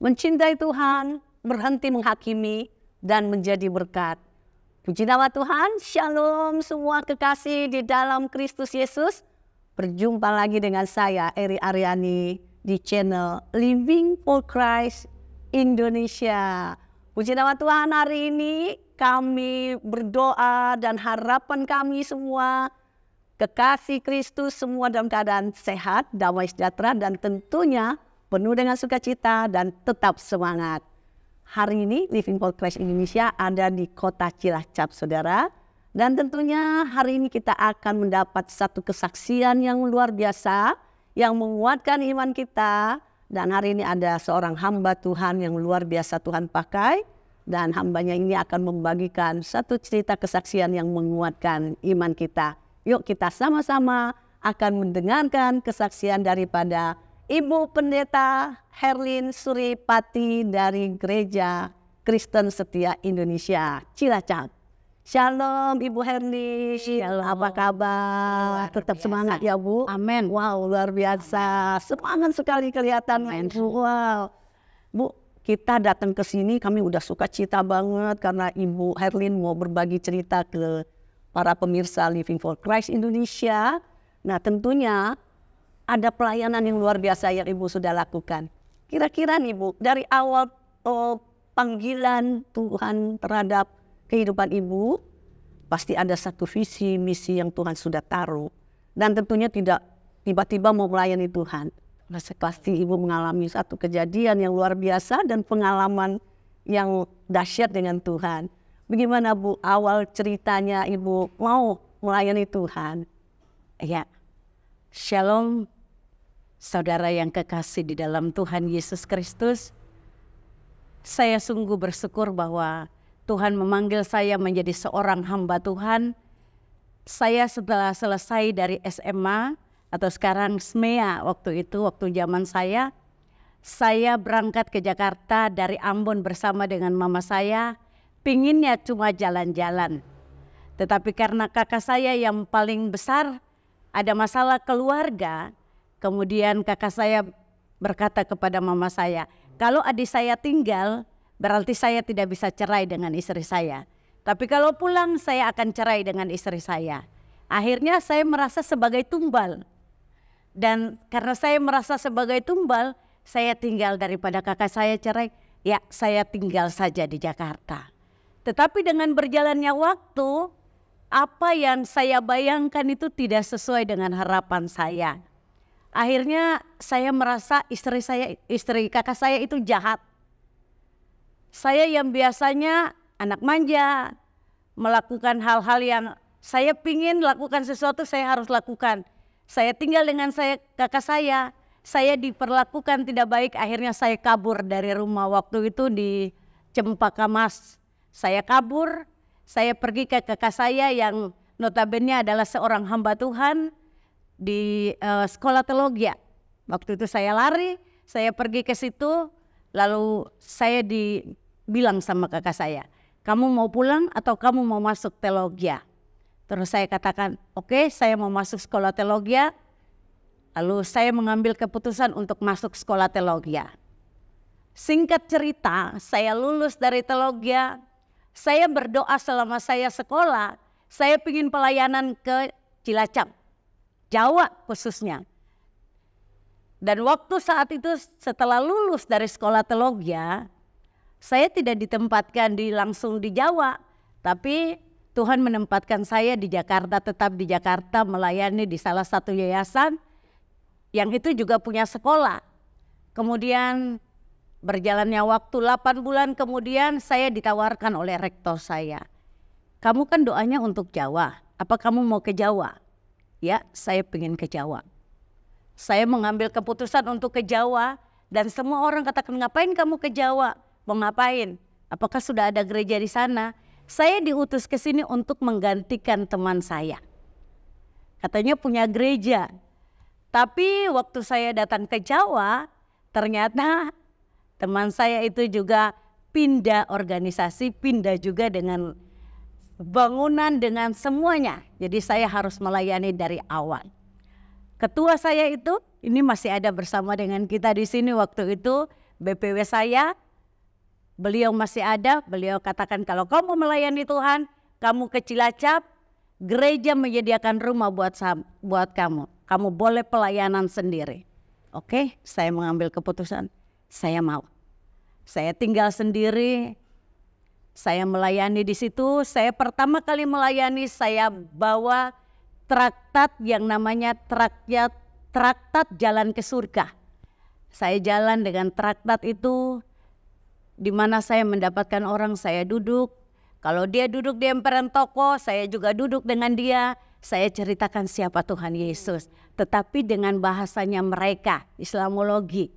mencintai Tuhan, berhenti menghakimi, dan menjadi berkat. Puji nama Tuhan, shalom semua kekasih di dalam Kristus Yesus. Berjumpa lagi dengan saya, Eri Aryani, di channel Living for Christ Indonesia. Puji nama Tuhan, hari ini kami berdoa dan harapan kami semua, kekasih Kristus semua dalam keadaan sehat, damai sejahtera, dan tentunya penuh dengan sukacita dan tetap semangat. Hari ini Living for Christ Indonesia ada di kota Cilacap, saudara. Dan tentunya hari ini kita akan mendapat satu kesaksian yang luar biasa, yang menguatkan iman kita. Dan hari ini ada seorang hamba Tuhan yang luar biasa Tuhan pakai. Dan hambanya ini akan membagikan satu cerita kesaksian yang menguatkan iman kita. Yuk kita sama-sama akan mendengarkan kesaksian daripada Ibu Pendeta Herlin Suripati dari Gereja Kristen Setia Indonesia Cilacap. Shalom Ibu Herlin, apa kabar? Tetap semangat ya Bu. Amin. Wow, luar biasa, semangat sekali kelihatan. Wow, Bu, kita datang ke sini kami udah sukacita banget karena Ibu Herlin mau berbagi cerita ke para pemirsa Living for Christ Indonesia. Nah tentunya ada pelayanan yang luar biasa yang Ibu sudah lakukan. Kira-kira nih Bu, dari awal panggilan Tuhan terhadap kehidupan Ibu, pasti ada satu visi, misi yang Tuhan sudah taruh. Dan tentunya tidak tiba-tiba mau melayani Tuhan. Pasti Ibu mengalami satu kejadian yang luar biasa dan pengalaman yang dahsyat dengan Tuhan. Bagaimana Bu, awal ceritanya Ibu mau melayani Tuhan? Ya, shalom saudara yang kekasih di dalam Tuhan Yesus Kristus. Saya sungguh bersyukur bahwa Tuhan memanggil saya menjadi seorang hamba Tuhan. Saya setelah selesai dari SMA atau sekarang SMEA waktu zaman saya berangkat ke Jakarta dari Ambon bersama dengan mama saya. Pinginnya cuma jalan-jalan. Tetapi karena kakak saya yang paling besar ada masalah keluarga, kemudian kakak saya berkata kepada mama saya, kalau adik saya tinggal berarti saya tidak bisa cerai dengan istri saya. Tapi kalau pulang saya akan cerai dengan istri saya. Akhirnya saya merasa sebagai tumbal. Dan karena saya merasa sebagai tumbal, saya tinggal daripada kakak saya cerai, ya saya tinggal saja di Jakarta. Tetapi dengan berjalannya waktu, apa yang saya bayangkan itu tidak sesuai dengan harapan saya. Akhirnya saya merasa istri kakak saya itu jahat. Saya yang biasanya anak manja, melakukan hal-hal yang saya pingin lakukan sesuatu saya harus lakukan. Saya tinggal dengan kakak saya diperlakukan tidak baik, akhirnya saya kabur dari rumah waktu itu di Cempaka Mas. Saya kabur, saya pergi ke kakak saya yang notabene adalah seorang hamba Tuhan di sekolah teologi. Waktu itu saya lari, saya pergi ke situ, lalu saya dibilang sama kakak saya, kamu mau pulang atau kamu mau masuk teologi? Terus saya katakan, oke, saya mau masuk sekolah teologi. Lalu saya mengambil keputusan untuk masuk sekolah teologi. Singkat cerita, saya lulus dari teologi. Saya berdoa selama saya sekolah, saya ingin pelayanan ke Cilacap, Jawa khususnya. Dan waktu saat itu setelah lulus dari sekolah teologi, saya tidak ditempatkan langsung di Jawa, tapi Tuhan menempatkan saya di Jakarta, tetap di Jakarta melayani di salah satu yayasan yang itu juga punya sekolah. Kemudian berjalannya waktu 8 bulan kemudian saya ditawarkan oleh rektor saya. Kamu kan doanya untuk Jawa, apa kamu mau ke Jawa? Ya, saya pengen ke Jawa. Saya mengambil keputusan untuk ke Jawa dan semua orang katakan, ngapain kamu ke Jawa? Mau ngapain? Apakah sudah ada gereja di sana? Saya diutus ke sini untuk menggantikan teman saya. Katanya punya gereja. Tapi waktu saya datang ke Jawa, ternyata teman saya itu juga pindah organisasi, pindah juga dengan bangunan, dengan semuanya. Jadi saya harus melayani dari awal. Ketua saya itu, ini masih ada bersama dengan kita di sini waktu itu, BPW saya, beliau masih ada, beliau katakan kalau kamu melayani Tuhan, kamu ke Cilacap, gereja menyediakan rumah buat kamu. Kamu boleh pelayanan sendiri. Oke, saya mengambil keputusan, saya mau. Saya tinggal sendiri, saya melayani di situ. Saya pertama kali melayani, saya bawa traktat yang namanya traktat Jalan ke Surga. Saya jalan dengan traktat itu, di mana saya mendapatkan orang, saya duduk. Kalau dia duduk di emperan toko, saya juga duduk dengan dia. Saya ceritakan siapa Tuhan Yesus, tetapi dengan bahasanya mereka, Islamologi.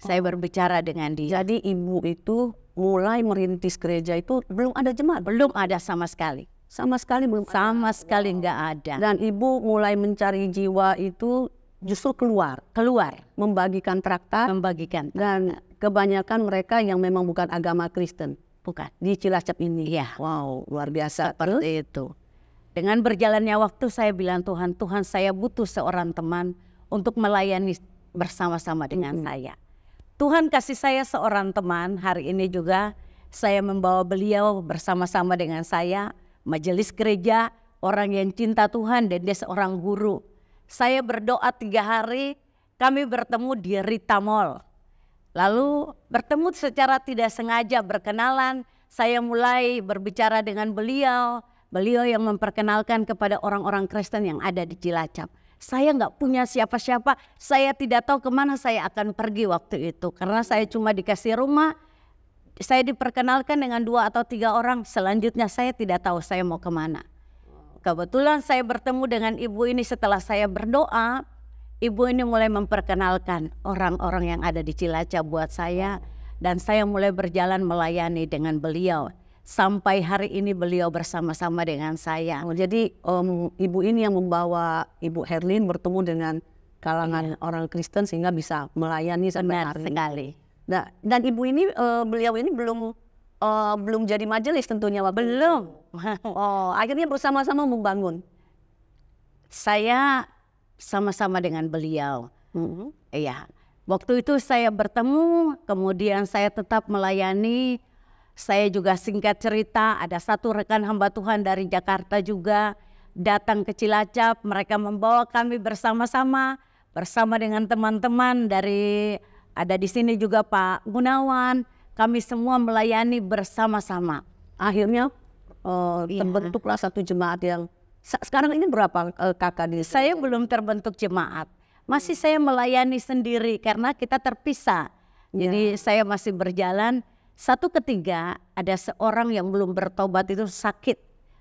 Saya berbicara dengan dia. Jadi ibu itu mulai merintis gereja itu belum ada jemaat? Belum ada sama sekali. Sama sekali belum ada. Sama sekali nggak ada. Dan ibu mulai mencari jiwa itu justru keluar. Membagikan traktat. Dan kebanyakan mereka yang memang bukan agama Kristen. Bukan. Di Cilacap ini. Iya. Wow, luar biasa. Seperti itu. Dengan berjalannya waktu saya bilang Tuhan saya butuh seorang teman untuk melayani bersama-sama dengan saya. Tuhan kasih saya seorang teman, hari ini juga saya membawa beliau bersama-sama dengan saya. Majelis gereja, orang yang cinta Tuhan dan dia seorang guru. Saya berdoa 3 hari, kami bertemu di Rita Mall. Lalu bertemu secara tidak sengaja, berkenalan, saya mulai berbicara dengan beliau. Beliau yang memperkenalkan kepada orang-orang Kristen yang ada di Cilacap. Saya nggak punya siapa-siapa, saya tidak tahu kemana saya akan pergi waktu itu. Karena saya cuma dikasih rumah, saya diperkenalkan dengan 2 atau 3 orang, selanjutnya saya tidak tahu saya mau kemana. Kebetulan saya bertemu dengan ibu ini setelah saya berdoa. Ibu ini mulai memperkenalkan orang-orang yang ada di Cilacap buat saya. Dan saya mulai berjalan melayani dengan beliau. Sampai hari ini beliau bersama-sama dengan saya. Jadi ibu ini yang membawa Ibu Herlin bertemu dengan kalangan orang Kristen sehingga bisa melayani sampai hari sekali. Nah, dan ibu ini beliau ini belum jadi majelis tentunya waktu belum. Akhirnya bersama-sama membangun. Saya sama-sama dengan beliau. Iya. Waktu itu saya bertemu, kemudian saya tetap melayani. Saya juga singkat cerita, ada satu rekan hamba Tuhan dari Jakarta juga datang ke Cilacap. Mereka membawa kami bersama-sama dengan teman-teman dari, ada di sini juga Pak Gunawan. Kami semua melayani bersama-sama. Akhirnya terbentuklah satu jemaat yang sekarang ini berapa kakak di sini? Saya belum terbentuk jemaat. Masih saya melayani sendiri karena kita terpisah. Jadi saya masih berjalan. Satu ketika ada seorang yang belum bertobat itu sakit.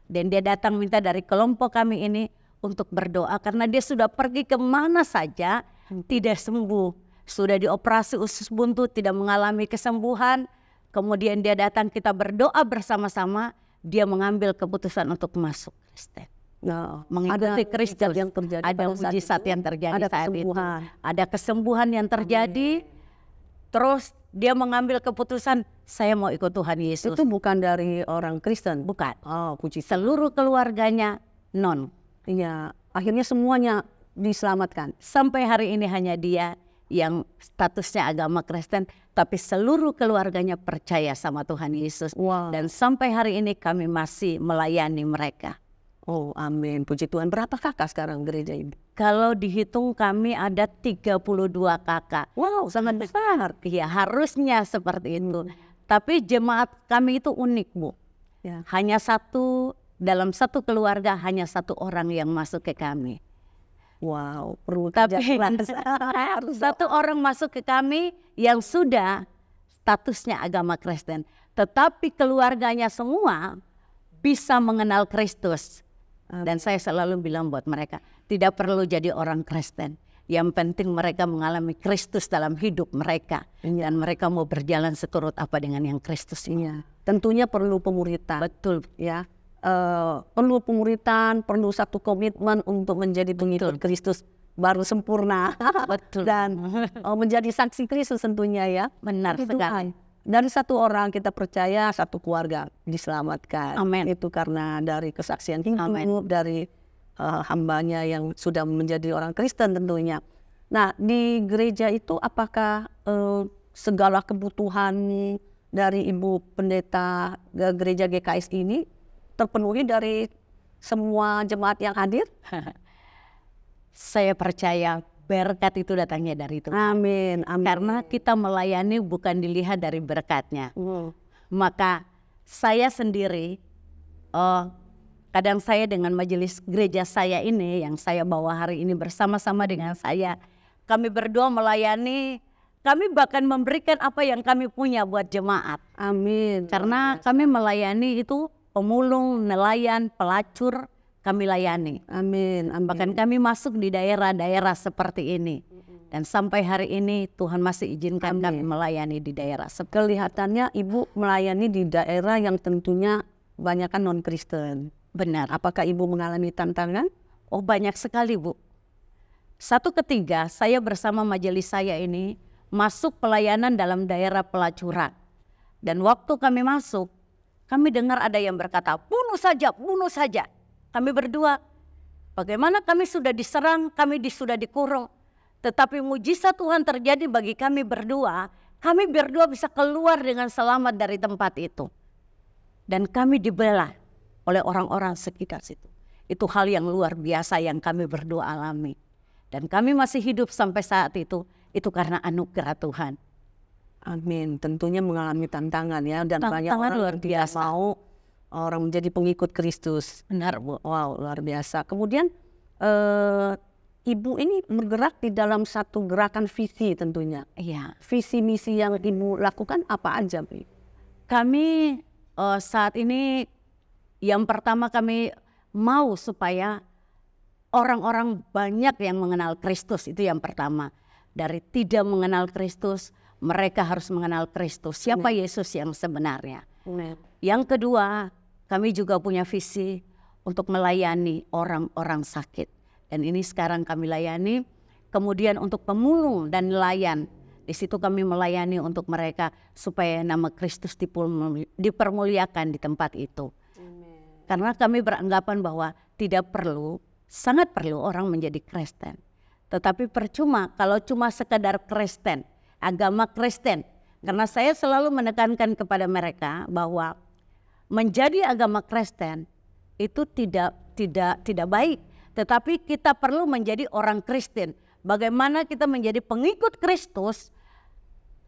Dan dia datang minta dari kelompok kami ini untuk berdoa. Karena dia sudah pergi kemana saja tidak sembuh. Sudah dioperasi usus buntu tidak mengalami kesembuhan. Kemudian dia datang, kita berdoa bersama-sama. Dia mengambil keputusan untuk masuk Kristen. Mengikuti Kristus. Ada mujizat yang terjadi saat itu. Ada kesembuhan yang terjadi. Terus dia mengambil keputusan, saya mau ikut Tuhan Yesus. Itu bukan dari orang Kristen? Bukan. Oh, puji Tuhan. Seluruh keluarganya non. Iya, akhirnya semuanya diselamatkan. Sampai hari ini hanya dia yang statusnya agama Kristen, tapi seluruh keluarganya percaya sama Tuhan Yesus. Wow. Dan sampai hari ini kami masih melayani mereka. Oh, amin. Puji Tuhan. Berapa kakak sekarang gereja ini? Kalau dihitung kami ada 32 kakak. Wow, sangat besar. Ya, harusnya seperti itu. Tapi jemaat kami itu unik, Bu. Ya. Hanya dalam satu keluarga hanya 1 orang yang masuk ke kami. Wow, perlu tapi harus 1 orang masuk ke kami yang sudah statusnya agama Kristen. Tetapi keluarganya semua bisa mengenal Kristus. Dan saya selalu bilang buat mereka, tidak perlu jadi orang Kristen. Yang penting mereka mengalami Kristus dalam hidup mereka. Dan mereka mau berjalan seturut apa dengan yang Kristus ini. Tentunya perlu pemuritan. Betul. Ya, perlu pemuritan, perlu satu komitmen untuk menjadi pengikut Kristus baru sempurna. Betul. Dan menjadi saksi Kristus tentunya ya. Benar sekali. Dari 1 orang kita percaya 1 keluarga diselamatkan. Amin. Itu karena dari kesaksian hidup dari hambanya yang sudah menjadi orang Kristen tentunya. Nah, di gereja itu apakah segala kebutuhan dari Ibu Pendeta Gereja GKS ini terpenuhi dari semua jemaat yang hadir? Saya percaya berkat itu datangnya dari Tuhan. Amin, amin. Karena kita melayani bukan dilihat dari berkatnya. Maka saya sendiri, kadang saya dengan majelis gereja saya ini yang saya bawa hari ini bersama-sama dengan saya, kami berdua melayani, kami bahkan memberikan apa yang kami punya buat jemaat. Amin. Karena kami melayani itu pemulung, nelayan, pelacur, kami layani. Amin, amin. Bahkan kami masuk di daerah-daerah seperti ini. Dan sampai hari ini Tuhan masih izinkan kami melayani di daerah. Kelihatannya Ibu melayani di daerah yang tentunya banyakkan non-Kristen. Benar. Apakah Ibu mengalami tantangan? Oh, banyak sekali, Bu. Satu ketika saya bersama majelis saya ini masuk pelayanan dalam daerah pelacuran. Dan waktu kami masuk, kami dengar ada yang berkata, bunuh saja, bunuh saja. Kami berdua, bagaimana kami sudah diserang, kami sudah dikurung. Tetapi mujizat Tuhan terjadi bagi kami berdua bisa keluar dengan selamat dari tempat itu. Dan kami dibela oleh orang-orang sekitar situ. Itu hal yang luar biasa yang kami berdua alami. Dan kami masih hidup sampai saat itu karena anugerah Tuhan. Amin. Tentunya mengalami tantangan ya. Dan Tantangan banyak orang luar yang tidak biasa. mau orang menjadi pengikut Kristus. Benar, Bu. Wow, luar biasa. Kemudian Ibu ini bergerak di dalam satu gerakan visi tentunya. Iya. Visi misi yang Ibu lakukan apa aja, Bu? Kami saat ini yang pertama kami mau supaya orang-orang banyak yang mengenal Kristus, itu yang pertama. Dari tidak mengenal Kristus, mereka harus mengenal Kristus. Siapa Yesus yang sebenarnya. Yang kedua, kami juga punya visi untuk melayani orang-orang sakit. Dan ini sekarang kami layani. Kemudian untuk pemulung dan nelayan, di situ kami melayani untuk mereka supaya nama Kristus dipermuliakan di tempat itu. Karena kami beranggapan bahwa tidak perlu, sangat perlu orang menjadi Kristen. Tetapi percuma kalau cuma sekedar Kristen, agama Kristen. Karena saya selalu menekankan kepada mereka bahwa menjadi agama Kristen itu tidak baik. Tetapi kita perlu menjadi orang Kristen. Bagaimana kita menjadi pengikut Kristus,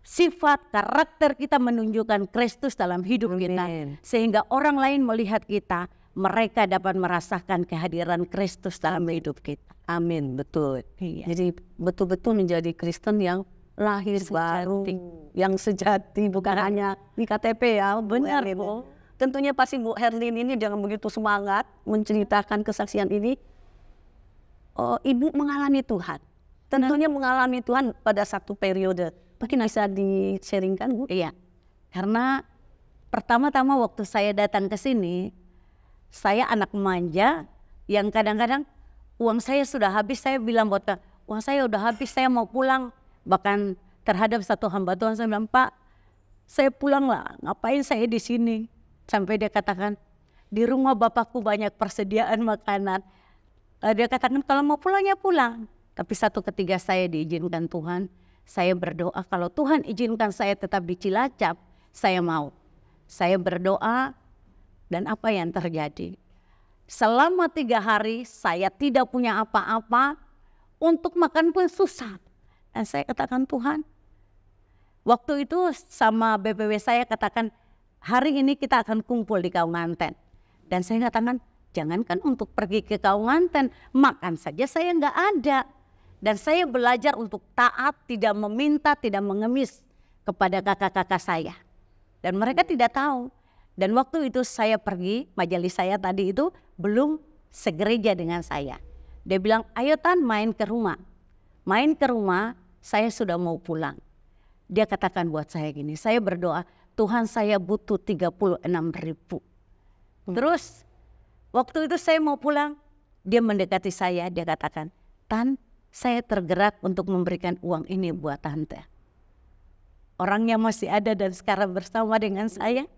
sifat, karakter kita menunjukkan Kristus dalam hidup kita. Sehingga orang lain melihat kita, mereka dapat merasakan kehadiran Kristus dalam hidup kita. Amin, betul. Iya. Jadi betul-betul menjadi Kristen yang lahir baru, yang sejati, bukan hanya di KTP ya. Benar, Bu. Bu. Tentunya pasti Bu Herlin ini dengan begitu semangat menceritakan kesaksian ini. Oh, Ibu mengalami Tuhan. Tentunya mengalami Tuhan pada satu periode. Mungkin bisa di-sharingkan, Bu? Iya, karena pertama-tama waktu saya datang ke sini, saya anak manja yang kadang-kadang uang saya sudah habis, saya bilang buat uang saya udah habis, saya mau pulang. Bahkan terhadap satu hamba Tuhan saya bilang, Pak, saya pulang lah, ngapain saya di sini? Sampai dia katakan, di rumah bapakku banyak persediaan makanan. Dia katakan kalau mau pulang ya pulang. Tapi satu ketika saya diizinkan Tuhan, saya berdoa kalau Tuhan izinkan saya tetap di Cilacap, saya mau. Saya berdoa dan apa yang terjadi? Selama 3 hari saya tidak punya apa-apa, untuk makan pun susah. Dan saya katakan Tuhan, waktu itu sama BPW saya katakan hari ini kita akan kumpul di Kaunganten. Dan saya katakan jangankan untuk pergi ke Kaunganten, makan saja saya nggak ada. Dan saya belajar untuk taat, tidak meminta, tidak mengemis kepada kakak-kakak saya. Dan mereka tidak tahu. Dan waktu itu saya pergi, majelis saya tadi itu belum segereja dengan saya. Dia bilang, ayo Tan main ke rumah. Main ke rumah, saya sudah mau pulang. Dia katakan buat saya gini, saya berdoa, Tuhan saya butuh 36.000. Terus waktu itu saya mau pulang, dia mendekati saya, dia katakan, Tan, saya tergerak untuk memberikan uang ini buat Tante. Orangnya masih ada dan sekarang bersama dengan saya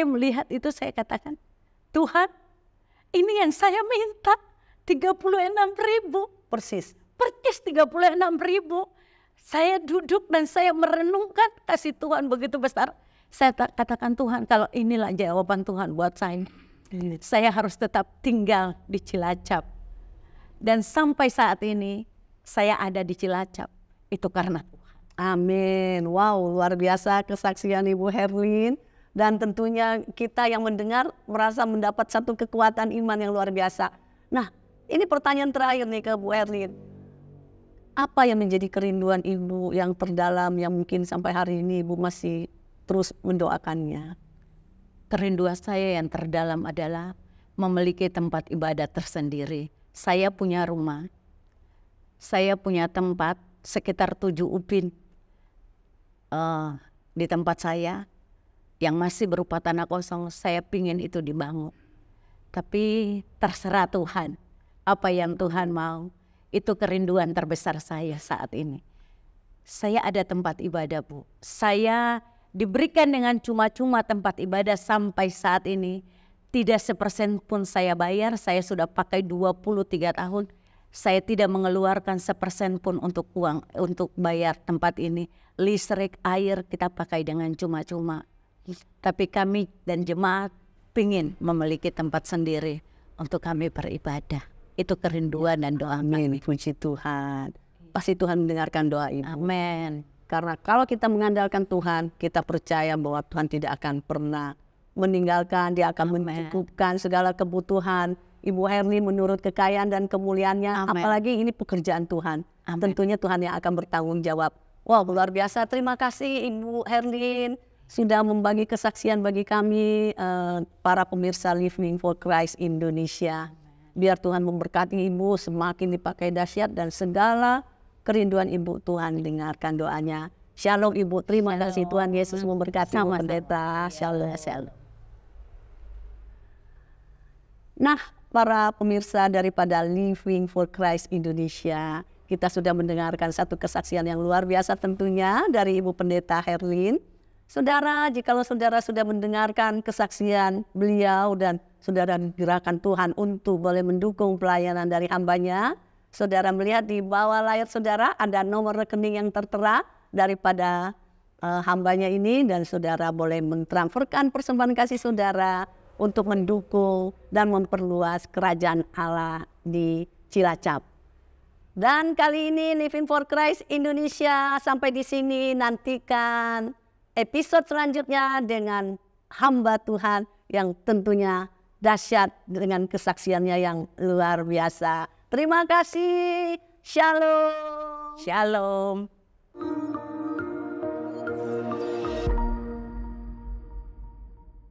melihat itu, saya katakan, Tuhan, ini yang saya minta 36.000. Persis. Persis 36.000. Saya duduk dan saya merenungkan kasih Tuhan begitu besar. Saya katakan, Tuhan, kalau inilah jawaban Tuhan buat saya harus tetap tinggal di Cilacap. Dan sampai saat ini saya ada di Cilacap, itu karena Tuhan. Amin. Wow, luar biasa kesaksian Ibu Herlin. Dan tentunya kita yang mendengar merasa mendapat satu kekuatan iman yang luar biasa. Nah, ini pertanyaan terakhir nih ke Bu Herlin. Apa yang menjadi kerinduan Ibu yang terdalam yang mungkin sampai hari ini Ibu masih terus mendoakannya? Kerinduan saya yang terdalam adalah memiliki tempat ibadah tersendiri. Saya punya rumah, saya punya tempat sekitar 7 upin di tempat saya yang masih berupa tanah kosong. Saya pingin itu dibangun. Tapi terserah Tuhan, apa yang Tuhan mau. Itu kerinduan terbesar saya saat ini. Saya ada tempat ibadah, Bu. Saya diberikan dengan cuma-cuma tempat ibadah sampai saat ini. Tidak sepersen pun saya bayar. Saya sudah pakai 23 tahun. Saya tidak mengeluarkan sepersen pun untuk uang, untuk bayar tempat ini. Listrik, air kita pakai dengan cuma-cuma. Tapi kami dan jemaat ingin memiliki tempat sendiri untuk kami beribadah. Itu kerinduan dan doa. Amin, puji Tuhan. Pasti Tuhan mendengarkan doa Ibu. Amin. Karena kalau kita mengandalkan Tuhan, kita percaya bahwa Tuhan tidak akan pernah meninggalkan. Dia akan mencukupkan segala kebutuhan Ibu Herlin menurut kekayaan dan kemuliaannya. Amen. Apalagi ini pekerjaan Tuhan. Amen. Tentunya Tuhan yang akan bertanggung jawab. Wow, luar biasa. Terima kasih Ibu Herlin sudah membagi kesaksian bagi kami para pemirsa Living for Christ Indonesia. Biar Tuhan memberkati Ibu semakin dipakai dahsyat dan segala kerinduan Ibu Tuhan dengarkan doanya. Shalom Ibu, terima kasih Tuhan Yesus memberkati Ibu Pendeta. Shalom. Nah, para pemirsa daripada Living for Christ Indonesia, kita sudah mendengarkan satu kesaksian yang luar biasa tentunya dari Ibu Pendeta Herlin. Saudara, jikalau saudara sudah mendengarkan kesaksian beliau dan saudara digerakkan Tuhan untuk boleh mendukung pelayanan dari hambanya, saudara melihat di bawah layar saudara ada nomor rekening yang tertera daripada hambanya ini, dan saudara boleh mentransferkan persembahan kasih saudara untuk mendukung dan memperluas kerajaan Allah di Cilacap. Dan kali ini Living for Christ Indonesia sampai di sini. Nantikan episode selanjutnya dengan hamba Tuhan yang tentunya dahsyat dengan kesaksiannya yang luar biasa. Terima kasih. Shalom. Shalom.